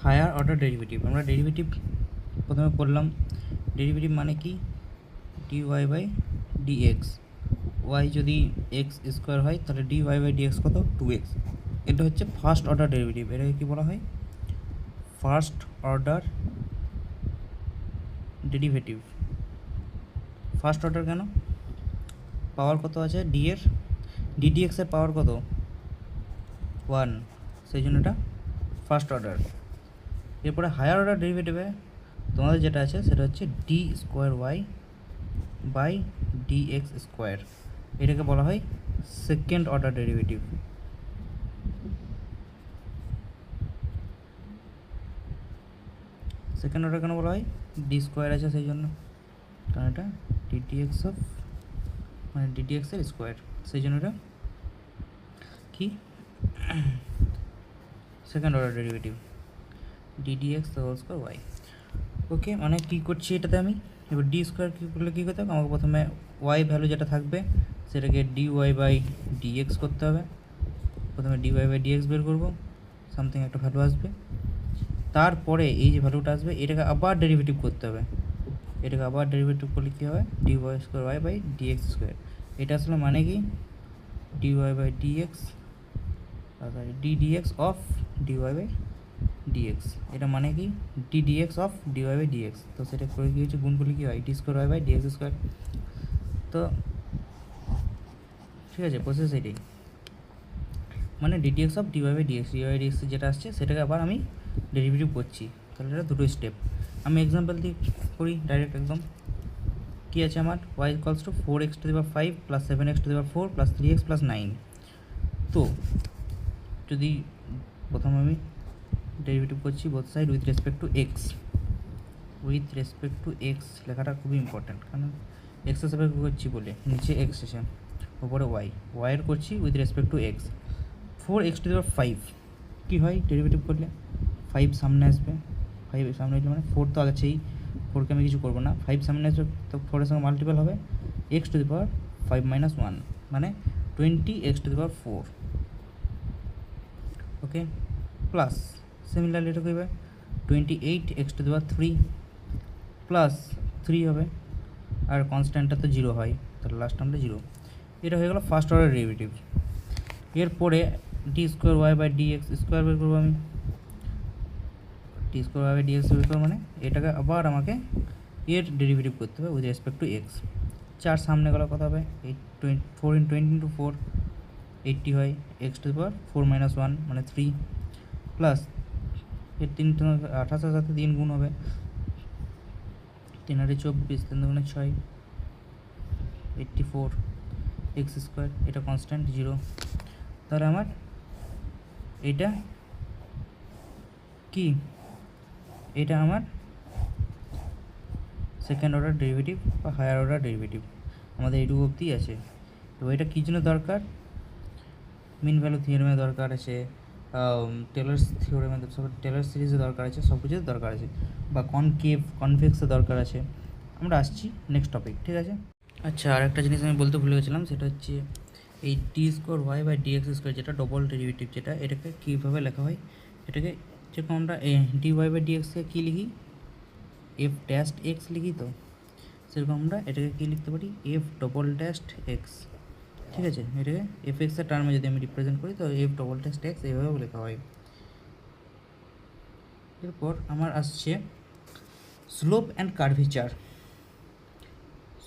Higher order derivative. আমরা derivative প্রথমে পড়লাম, ডেরিভেটিভ মানে কি, dy বাই dx, y যদি এক্স স্কোয়ার হয় তাহলে dy বাই dx কত, 2x। এটা হচ্ছে ফার্স্ট অর্ডার ডেরিভেটিভ, এটাকে কি বলা হয়, first order derivative. First order কেন, পাওয়ার কত আছে ডি এর, ddx এর পাওয়ার কত 1, সেই জন্য এটা ফার্স্ট অর্ডার। এরপরে হায়ার অর্ডার ডেরিভেটিভে তোমাদের যেটা আছে সেটা হচ্ছে D square Y by dx square, এটাকে বলা হয় second order derivative. Second order কেন বলা হয়, ডি স্কোয়ার আছে সেই জন্য, কারণ এটা ddx অফ মানে ddx এর স্কোয়ার, সেই জন্য এটা কি second order derivative, ddx whole square y. Okay, মানে কী করছি এটাতে আমি, এবার ডি স্কোয়ার কী করলে কী করতে হবে, আমাকে প্রথমে ওয়াই ভ্যালু যেটা থাকবে সেটাকে dy বাই dx করতে হবে। প্রথমে dy বাই dx বের করবো, সামথিং একটা ভ্যালু আসবে, তারপরে এই যে ভ্যালুটা আসবে এটাকে আবার ডেরিভেটিভ করতে হবে, এটাকে আবার ডেরিভেটিভ করলে কী হবে, dy square Y by dx square. এটা আসলে মানে কি, dy by dx ddx of dy by dx, এটা মানে কি ddx of dy by dx। তো সেটা করে কী হচ্ছে, গুণ করলে কী হয়, D square Y by dx square. তো ঠিক আছে, প্রসেস এটাই, মানে ddx of dy by dx, dy by dx যেটা আসছে সেটাকে আবার আমি ডেরিভেটিভ করছি, তাহলে এটা দুটো স্টেপ। আমি এক্সাম্পল দিয়ে করি ডাইরেক্ট একদম। কী আছে আমার, y equals to 4x to the power 5 plus 7x two the power 4 plus 3x plus 9। তো যদি প্রথমে আমি ডেরিভেটিভ করছি both side with respect to x, with respect to x লেখাটা খুবই ইম্পর্ট্যান্ট, কারণ এক্সের সাপেক্ষে করছি বলে নিচে এক্স এসে ওপরে ওয়াইয়ের করছি with respect to x. 4x to the power 5 কী হয় ডেরিভেটিভ করলে, 5 সামনে আসবে, 5 সামনে আসলে মানে 4 তো আছেই, 4কে আমি কিছু করবো না, 5 সামনে আসবে তো 4 এর সঙ্গে মাল্টিপল হবে, x two the power 5 minus 1 মানে 20x two the power 4। Okay, plus similarly এটা কী হবে, 28x two the power 3 plus 3 হবে, আর কনস্ট্যান্টটা তো 0 হয়, তাহলে লাস্ট টার্মটা 0। এটা হয়ে গেল ফার্স্ট অর্ডার ডেরিভেটিভ। এরপরে D square Y by dx square বের করবো আমি, D square Y by dx বের করবো মানে এটাকে আবার আমাকে এর ডেরিভেটিভ করতে হবে উইথ রেসপেক্ট টু এক্স। 4 সামনে গেলে কত হবে, 4 ইন 20 ইন্টু 4 80 হয়, x two the power 4 minus 1 মানে 3 প্লাস এর 3 28-এর সাথে 3 গুণ হবে, 3 আর 24, 3 দুগুণে 6, 84 এক্স স্কোয়ার, এটা কনস্ট্যান্ট 0। তাহলে আমার এটা কি, এটা আমার সেকেন্ড অর্ডার ডেরিভেটিভ বা হায়ার অর্ডার ডেরিভেটিভ, আমাদের এইটুকু অবধি আছে। তো এটা কী জন্য দরকার, মিন ভ্যালু থিওরেমে দরকার আছে, টেলর্স থিওরেমে, টেলর সিরিজে দরকার আছে, সব কিছুতে দরকার আছে, বা কনভেক্সে দরকার আছে। আমরা আসছি নেক্সট টপিক, ঠিক আছে। আচ্ছা, আর একটা জিনিস আমি বলতে ভুলে গেছিলাম, সেটা হচ্ছে এই D square Y by dx square যেটা ডবল ডেরিভেটিভ, যেটা এটাকে কীভাবে লেখা হয়, এটাকে যেরকম আমরা dy বাই dxকে কী লিখি, এফ ড্যাশ এক্স লিখি, তো সেরকম আমরা এটাকে কী লিখতে পারি, এফ ডবল ড্যাশ এক্স, ঠিক আছে। এটাকে এফ এক্সের টার্মে যদি আমি রিপ্রেজেন্ট করি তো এফ ডবল ড্যাশ এক্স এইভাবেও লেখা হয়। এরপর আমার আসছে slope and curvature.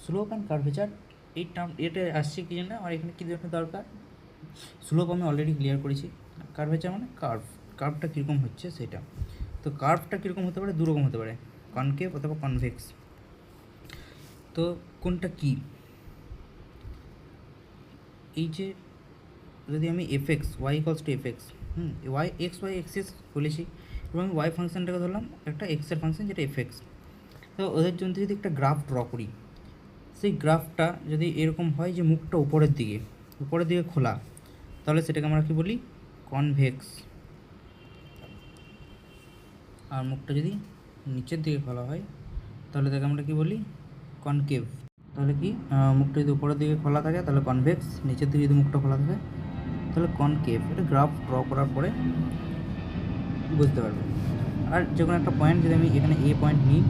Slope and curvature এই টার্ম, এটা আসছে কি জন্য, আমার এখানে কী জন্য দরকার, স্লোপ আমি অলরেডি ক্লিয়ার করেছি, কার্ভেচার মানে কার্ভটা কীরকম হচ্ছে সেটা। তো কার্ভটা কীরকম হতে পারে, দুরকম হতে পারে, কনকেভ অথবা কনভেক্স। তো কোনটা কী, এই যে যদি আমি F X Y equals to F X, Y axis বলেছি, এবং আমি ওয়াই ফাংশনটাকে ধরলাম একটা এক্সের ফাংশন যেটা এফ এক্স। তো ওদের জন্য যদি একটা গ্রাফ ড্র করি, সেই গ্রাফটা যদি এরকম হয় যে মুখটা উপরের দিকে খোলা, তাহলে সেটাকে আমরা কী বলি, কনভেক্স। আর মুখটা যদি নিচের দিকে খোলা হয় তাহলে তাকে আমরা কী বলি, কনকেভ। তাহলে কি, মুখটা যদি উপরের দিকে খোলা থাকে তাহলে কনভেক্স, নিচের দিকে যদি মুখটা খোলা থাকে তাহলে কনকেভ। এটা গ্রাফ ড্র করার পরে বুঝতে পারবে। আর যে কোনো একটা পয়েন্ট যদি আমি এখানে এ পয়েন্ট নিই,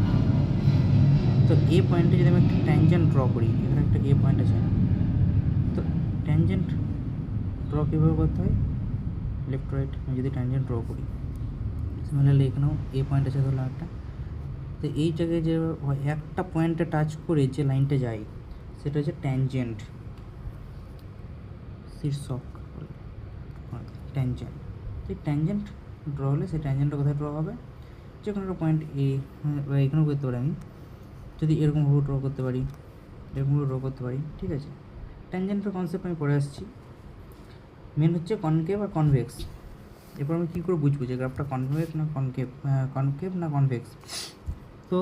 তো এ পয়েন্টে যদি আমি একটা ট্যানজেন্ট ড্র করি, এখানে একটা এ পয়েন্ট আছে, তো ট্যানজেন্ট ড্র কীভাবে করতে হয়, লেফট রাইট আমি যদি ট্যানজেন্ট ড্র করি, সিমিলারলি এখানেও এ পয়েন্ট আছে ধরলাম একটা, তো এই জায়গায় যে একটা পয়েন্টে টাচ করে যে লাইনটা যায় সেটা হচ্ছে ট্যানজেন্ট, শীর্ষক ট্যানজেন্ট। সেই ট্যানজেন্ট ড্র হলে সেই ট্যানজেন্টটা কোথায় ড্র হবে, যে কোনো একটা পয়েন্ট এ বা এখানেও করতে পারি আমি, যদি এরকমভাবে ড্র করতে পারি, এরকমভাবে ড্র করতে পারি, ঠিক আছে। ট্যানজেন্টের কনসেপ্ট আমি পড়ে আসছি, মেন হচ্ছে কনকেভ আর কনভেক্স। এরপর আমি কী করে বুঝবো যে গ্রাফটা কনভেক্স না কনকেভ না কনভেক্স। তো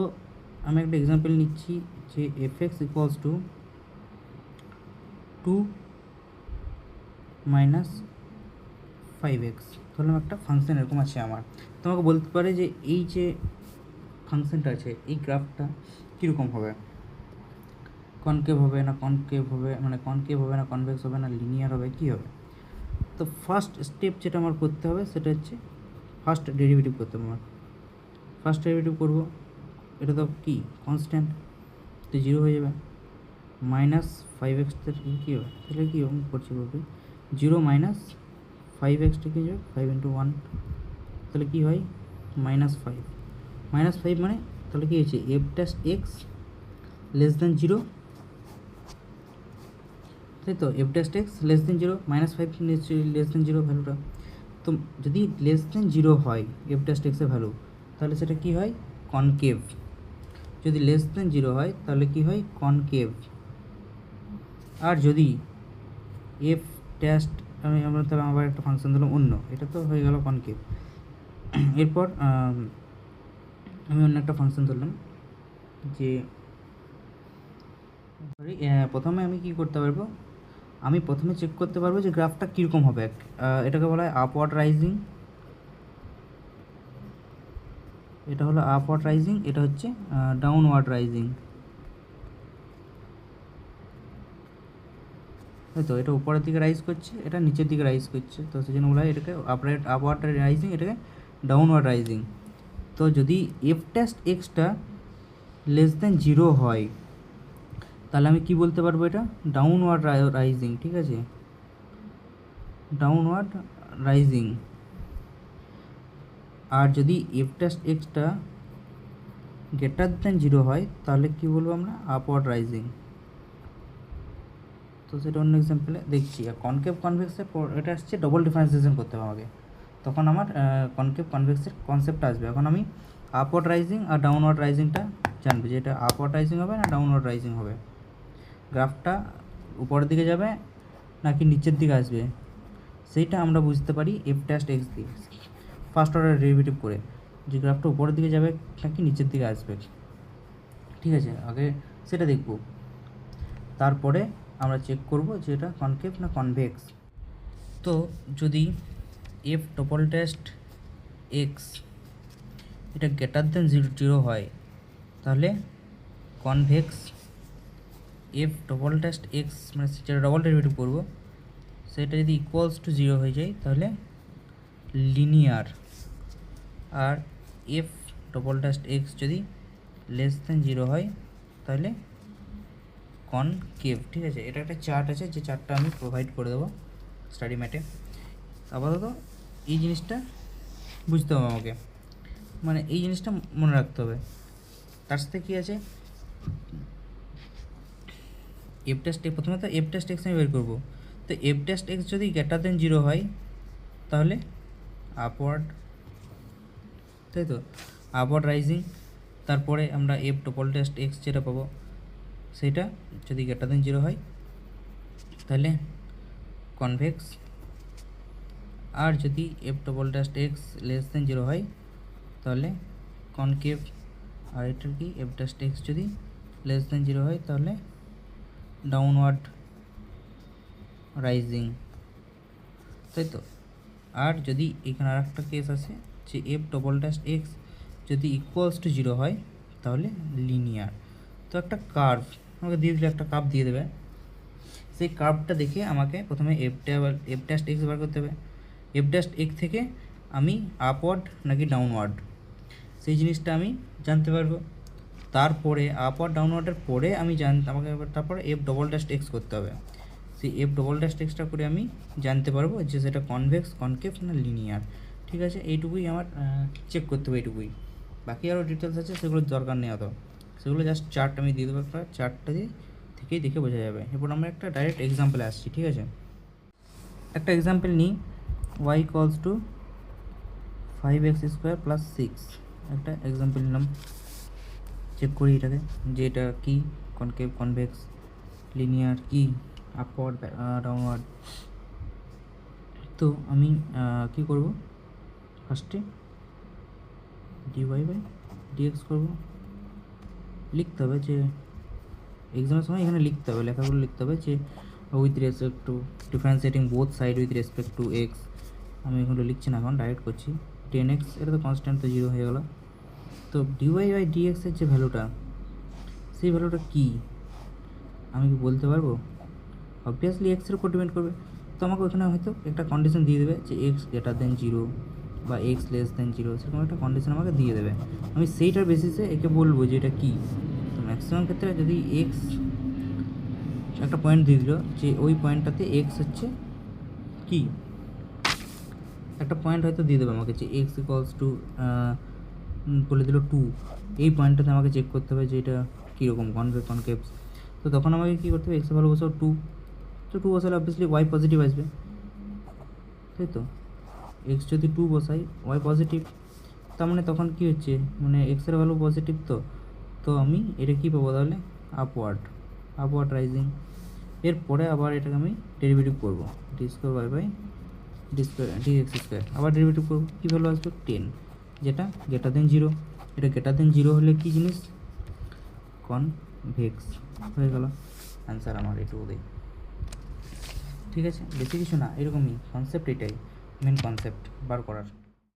আমি একটা এক্সাম্পল নিচ্ছি যে এফ(x) = 2 - 5x, ধরলাম একটা ফাংশন এরকম আছে আমার, তোমাকে বলতে পারে যে এই যে ফাংশনটা আছে এই গ্রাফটা কীরকম হবে, কনকেভ হবে না কনকেভ হবে, মানে কনকেভ হবে না কনভেক্স হবে না লিনিয়ার হবে, কী হবে। তো ফার্স্ট স্টেপ যেটা আমার করতে হবে সেটা হচ্ছে ফার্স্ট ডেরিভেটিভ করতে হবে আমার। ফার্স্ট ডেরিভেটিভ করবো, এটা তো কি কনস্ট্যান্ট, তো 0 হয়ে যাবে, -5x কী হবে, তাহলে কী আমি করছি বলতে 0 - 5x কী যাবে 5 × 1, তাহলে কী হয় -5, -5 মানে তাহলে কী হয়েছে f'(x) <0, তাই তো f'(x) <0, -5 0 ভ্যালুটা, তো যদি <0 হয় f'(x) এর ভ্যালু, তাহলে সেটা কি হয় কনকেভ, যদি <0 হয় তাহলে কি হয় কনকেভ। আর যদি f' আমরা তাহলে আবার একটা ফাংশন দিলাম অন্য, এটা তো হয়ে গেল কনকেভ। এরপর আমি অন্য একটা ফাংশন ধরলাম যে প্রথমে আমি কি করতে পারবো, আমি প্রথমে চেক করতে পারবো যে গ্রাফটা কীরকম হবে, এটাকে বলা হয় আপওয়ার্ড রাইজিং, এটা হলো আপওয়ার্ড রাইজিং, এটা হচ্ছে ডাউনওয়ার্ড রাইজিং, তাই তো। এটা উপরের দিকে রাইজ করছে, এটা নিচের দিকে রাইজ করছে, তো সেই জন্য বলা হয় এটাকে আপওয়ার্ড রাইজিং, এটাকে ডাউনওয়ার্ড রাইজিং। তো যদি f'(x)টা <0 হয় তাহলে আমি কি বলতে পারবো, এটা ডাউনওয়ার্ড রাইজিং, ঠিক আছে, ডাউনওয়ার্ড রাইজিং। আর যদি f'(x)টা <0 হয় তাহলে কি বলবো আমরা আপওয়ার্ড রাইজিং। তো সেটা অন্য এক্সাম্পলে দেখছি। আর কনকেভ কনভেক্সের এটা আসছে ডবল ডিফারেন্সিয়েশন করতে হবে আমাকে, তখন আমার কনকেভ কনভেক্সের কনসেপ্টটা আসবে। এখন আমি আপওয়ার্ড রাইজিং আর ডাউনওয়ার্ড রাইজিংটা জানবে যে এটা আপওয়ার্ড রাইজিং হবে না ডাউনওয়ার্ড রাইজিং হবে, গ্রাফটা উপরের দিকে যাবে নাকি নিচের দিকে আসবে, সেইটা আমরা বুঝতে পারি f'(x) দিয়ে ফার্স্ট অর্ডার ডেরিভেটিভ করে, যে গ্রাফটা উপরের দিকে যাবে নাকি নিচের দিকে আসবে, ঠিক আছে। আগে সেটা দেখব, তারপরে আমরা চেক করব যে এটা কনকেভ না কনভেক্স। তো যদি f'(x) এটা <0 হয় তাহলে কনভেক্স, f'(x) মানে যেটা ডবল ডেরিভেটিভ করব সেটা যদি =0 হয়ে যায় তাহলে লিনিয়ার, আর f'(x) যদি <0 হয় তাহলে কনকেভ, ঠিক আছে। এটা একটা চার্ট আছে, যে চার্টটা আমি প্রোভাইড করে দেবো স্টাডি ম্যাটে। আপাতত এই জিনিসটা বুঝতে হবে আমাকে, মানে এই জিনিসটা মনে রাখতে হবে। তার সাথে কী আছে, প্রথমে তো f'(x) আমি বের করবো, তো f'(x) যদি <0 হয় তাহলে আপওয়ার্ড, তাই তো, আপওয়ার্ড রাইজিং। তারপরে আমরা f'(x) যেটা পাবো সেটা যদি <0 হয় তাহলে কনভেক্স, আর যদি f'(x) <0 হয় তাহলে কনকেভ, আর এটার কি f'(x) যদি <0 হয় তাহলে ডাউনওয়ার্ড রাইজিং, তাই তো। আর যদি এখানে আর একটা কেস আছে যে f'(x) যদি =0 হয় তাহলে লিনিয়ার। তো একটা কার্ভ আমাকে দিয়ে দিলে, একটা কার্ভ দিয়ে দেবে, সেই কার্ভটা দেখে আমাকে প্রথমে f'(x) বার করতে হবে, f'(x) থেকে আমি আপওয়ার্ড নাকি ডাউনওয়ার্ড, সেই জিনিসটা আমি জানতে পারবো। তারপরে আপওয়ার্ড ডাউনওয়ার্ডের পরে আমি আমাকে এবার তারপরে এফ ডবল ড্যাশ এক্স করতে হবে। সেই এফ ডবল ড্যাশ এক্সটা করে আমি জানতে পারবো যে সেটা কনভেক্স, কনকেভ না লিনিয়ার। ঠিক আছে, এইটুকুই আমার চেক করতে হবে, এইটুকুই। বাকি আরও ডিটেলস আছে, সেগুলোর দরকার নেই অত, সেগুলো জাস্ট চার্ট আমি দিয়ে দেবো, একটা চার্টটা দিয়ে থেকেই দেখে বোঝা যাবে। এরপর আমরা একটা ডাইরেক্ট এক্সাম্পলে আসছি। ঠিক আছে, একটা এক্সাম্পল নিই, y equals to 5x square plus 6, একটা এক্সাম্পল নিলাম। চেক করি এটাকে যে এটা কি, কনকেভ, কনভেক্স, লিনিয়ার, কি আপওয়ার্ড ডাউনওয়ার্ড। তো আমি কি করব, ফার্স্টে dy বাই dx করব। লিখতে হবে যে এক্সামের সময় এখানে লিখতে হবে, লেখাগুলো লিখতে হবে যে with respect two differentiating both side with respect to x. আমি এগুলো লিখছি না, এখন ডাইরেক্ট করছি। 10x, এটা তো কনস্ট্যান্ট, তো 0 হয়ে গেল। তো dy বাই dx এর যে ভ্যালুটা, সেই ভ্যালুটা কী আমি কি বলতে পারবো? অবভিয়াসলি এক্সের উপর ডিপেন্ড করবে। তো আমাকে ওখানে হয়তো একটা কন্ডিশন দিয়ে দেবে যে এক্স গ্রেটার দেন 0 বা এক্স লেস দেন 0, সেরকম একটা কন্ডিশন আমাকে দিয়ে দেবে। আমি সেইটার বেসিসে একে বলবো যে এটা কী। তো ম্যাক্সিমাম ক্ষেত্রে যদি এক্স একটা পয়েন্ট দিয়ে দিল যে ওই পয়েন্টটাতে এক্স হচ্ছে কি, একটা পয়েন্ট হয়তো দিয়ে দেবে আমাকে যে এক্স ইকুয়ালস টু বলে দিল 2, এই পয়েন্টটাতে আমাকে চেক করতে হবে যে এটা কীরকম কনভেক্স, কনকেভ। তো তখন আমাকে কী করতে হবে, এক্সের ভালো বসাও 2, তো 2 বসালে অবভিয়াসলি ওয়াই পজিটিভ আসবে, তাই তো। এক্স যদি 2 বসাই, ওয়াই পজিটিভ, তার মানে তখন কী হচ্ছে, মানে এক্সের ভ্যালু পজিটিভ। তো আমি এটা কী পাবো তাহলে, আপওয়ার্ড রাইজিং। এরপরে আবার এটাকে আমি ডেরিভেটিভ করবো, D square Y by D square D X square, আবার ডেরিভেটিভ করবো। কী ভ্যালু আসবে, 10, যেটা গ্রেটার দেন 0। এটা গ্রেটার দেন 0 হলে কী জিনিস, কনভেক্স। হয়ে গেল অ্যান্সার আমার, এটুকু দেই। ঠিক আছে, বেশি কিছু না, এরকমই কনসেপ্ট, এটাই মেন কনসেপ্ট বার করার।